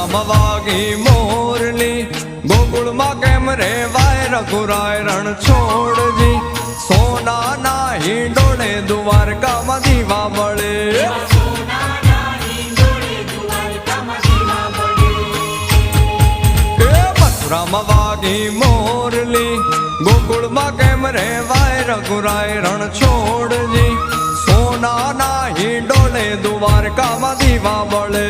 મથુરામાં વાગી મોરલી, ગોકુળમાં કેમ રેવાય રઘુરાય રણ છોડજી. સોનાના હિંડોળે દ્વારકામાં દીવા બળે, મથુરામાં વાગી મોરલી, ગોકુળમાં કેમ રેવાય રઘુરાય રણ છોડજી. સોનાના હિંડોળે દ્વારકામાં દીવા બળે.